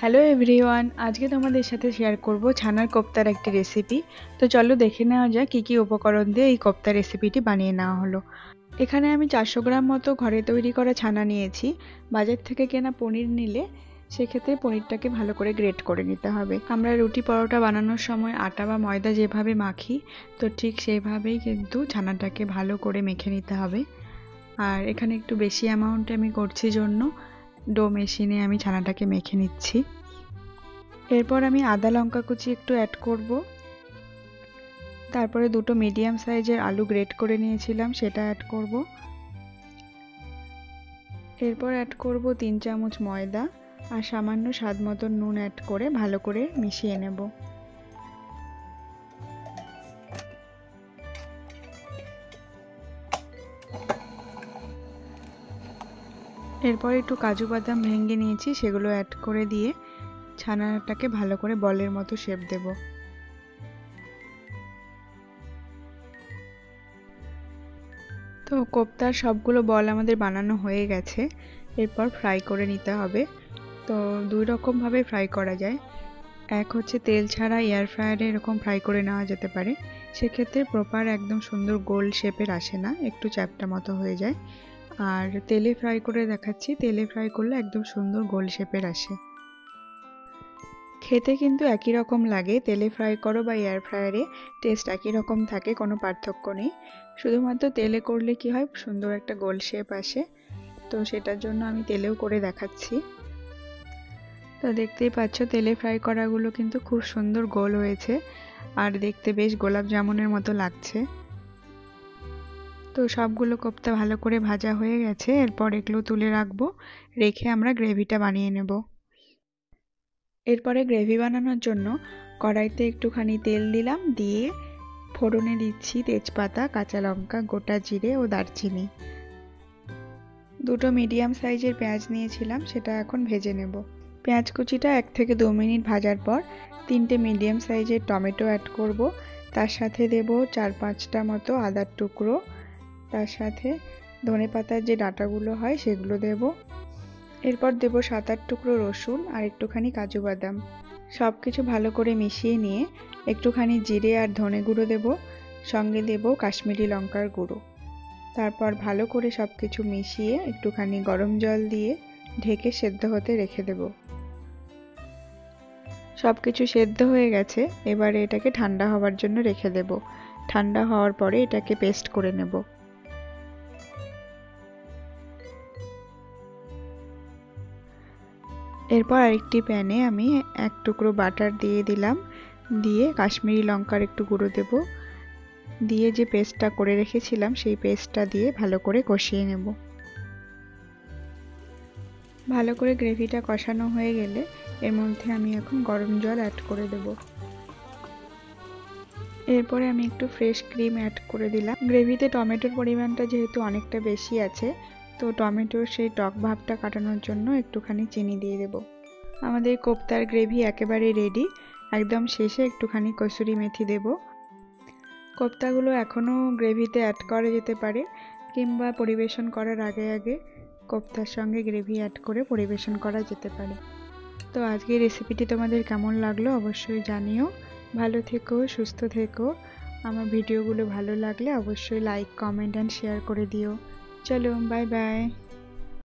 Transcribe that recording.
Hello everyone, আজকে তোমাদের সাথে শেয়ার করব ছানার কোপ্তার একটি রেসিপি। তো চলো দেখে নেওয়া যাক কী কী উপকরণ দিয়ে এই কোপ্তা রেসিপিটি বানিয়ে নেওয়া হলো। এখানে আমি 400 গ্রাম মতো ঘরে তৈরি করা ছানা নিয়েছি। বাজার থেকে কেনা পনির নিলে সেক্ষেত্রে পনিরটাকে ভালো করে গ্রেট করে নিতে হবে। আমরা রুটি পরোটা বানানোর সময় আটা বা ময়দা যেভাবে মাখি, তো ঠিক সেইভাবেই কিন্তু ছানাটাকে ভালো করে মেখে নিতে হবে। আর এখানে একটু বেশি অ্যামাউন্টে আমি করছি জন্য ডো মেশিনে আমি ছানাটাকে মেখে নিচ্ছি। এরপর আমি আদা লঙ্কা কুচি একটু অ্যাড করব। তারপরে দুটো মিডিয়াম সাইজের আলু গ্রেট করে নিয়েছিলাম, সেটা অ্যাড করব। এরপর অ্যাড করব 3 চামচ ময়দা আর সামান্য স্বাদ মতো নুন অ্যাড করে ভালো করে মিশিয়ে নেব। এরপর একটু কাজু বাদাম ভেঙে নিয়েছি, সেগুলো অ্যাড করে দিয়ে ছানাটাকে ভালো করে বলের মতো শেপ দেব। তো কোপ্তার সবগুলো বল আমাদের বানানো হয়ে গেছে। এরপর ফ্রাই করে নিতে হবে। তো দুই রকমভাবে ফ্রাই করা যায়। এক হচ্ছে তেল ছাড়া এয়ার ফ্রায়ারে এরকম ফ্রাই করে নেওয়া যেতে পারে। সেক্ষেত্রে প্রপার একদম সুন্দর গোল শেপের আসে না, একটু চ্যাপ্টা মতো হয়ে যায়। আর তেলে ফ্রাই করে দেখাচ্ছি, তেলে ফ্রাই করলে একদম সুন্দর গোল শেপের আসে। খেতে কিন্তু একই রকম লাগে, তেলে ফ্রাই করো বা এয়ার ফ্রায়ারে টেস্ট একই রকম থাকে, কোনো পার্থক্য নেই। শুধুমাত্র তেলে করলে কি হয়, সুন্দর একটা গোল শেপ আসে। তো সেটার জন্য আমি তেলেও করে দেখাচ্ছি। তো দেখতেই পাচ্ছ তেলে ফ্রাই করাগুলো কিন্তু খুব সুন্দর গোল হয়েছে আর দেখতে বেশ গোলাপ জামুনের মতো লাগছে। তো সবগুলো কোপ্তা ভালো করে ভাজা হয়ে গেছে। এরপর এগুলো তুলে রাখবো, রেখে আমরা গ্রেভিটা বানিয়ে নেব। এরপরে গ্রেভি বানানোর জন্য কড়াইতে একটুখানি তেল দিলাম, দিয়ে ফোড়নে দিচ্ছি তেজপাতা, কাঁচা লঙ্কা, গোটা জিরে ও দারচিনি। দুটো মিডিয়াম সাইজের পেঁয়াজ নিয়েছিলাম, সেটা এখন ভেজে নেব। পেঁয়াজ কুচিটা 1 থেকে 2 মিনিট ভাজার পর 3টে মিডিয়াম সাইজের টমেটো অ্যাড করব। তার সাথে দেব 4-5টা মতো আদার টুকরো। তার সাথে ধনেপাতার যে ডাঁটাগুলো হয় সেগুলো দেব। এরপর দেব 7-8 টুকরো রসুন আর একটুখানি কাজু বাদাম। সব কিছু ভালো করে মিশিয়ে নিয়ে একটুখানি জিরে আর ধনে গুঁড়ো দেব, সঙ্গে দেব কাশ্মীরি লঙ্কার গুঁড়ো। তারপর ভালো করে সব কিছু মিশিয়ে একটুখানি গরম জল দিয়ে ঢেকে সেদ্ধ হতে রেখে দেব। সব কিছু সেদ্ধ হয়ে গেছে, এবারে এটাকে ঠান্ডা হওয়ার জন্য রেখে দেব। ঠান্ডা হওয়ার পরে এটাকে পেস্ট করে নেব। এরপর আরেকটি প্যানে আমি 1 টুকরো বাটার দিয়ে দিলাম, দিয়ে কাশ্মীরি লঙ্কার একটু গুঁড়ো দেব, দিয়ে যে পেস্টটা করে রেখেছিলাম সেই পেস্টটা দিয়ে ভালো করে কষিয়ে নেব। ভালো করে গ্রেভিটা কষানো হয়ে গেলে এর মধ্যে আমি এখন গরম জল অ্যাড করে দেব। এরপরে আমি একটু ফ্রেশ ক্রিম অ্যাড করে দিলাম। গ্রেভিতে টমেটোর পরিমাণটা যেহেতু অনেকটা বেশি আছে, তো টমেটোর সেই টক ভাবটা কাটানোর জন্য একটুখানি চিনি দিয়ে দেব। আমাদের কোপ্তার গ্রেভি একেবারে রেডি। একদম শেষে একটুখানি কসুরি মেথি দেব। কোপ্তাগুলো এখনও গ্রেভিতে অ্যাড করা যেতে পারে, কিংবা পরিবেশন করার আগে আগে কোপ্তার সঙ্গে গ্রেভি অ্যাড করে পরিবেশন করা যেতে পারে। তো আজকের রেসিপিটি তোমাদের কেমন লাগলো অবশ্যই জানিও। ভালো থেকো, সুস্থ থেকো। আমার ভিডিওগুলো ভালো লাগলে অবশ্যই লাইক, কমেন্ট অ্যান্ড শেয়ার করে দিও। চলো, বাই বাই।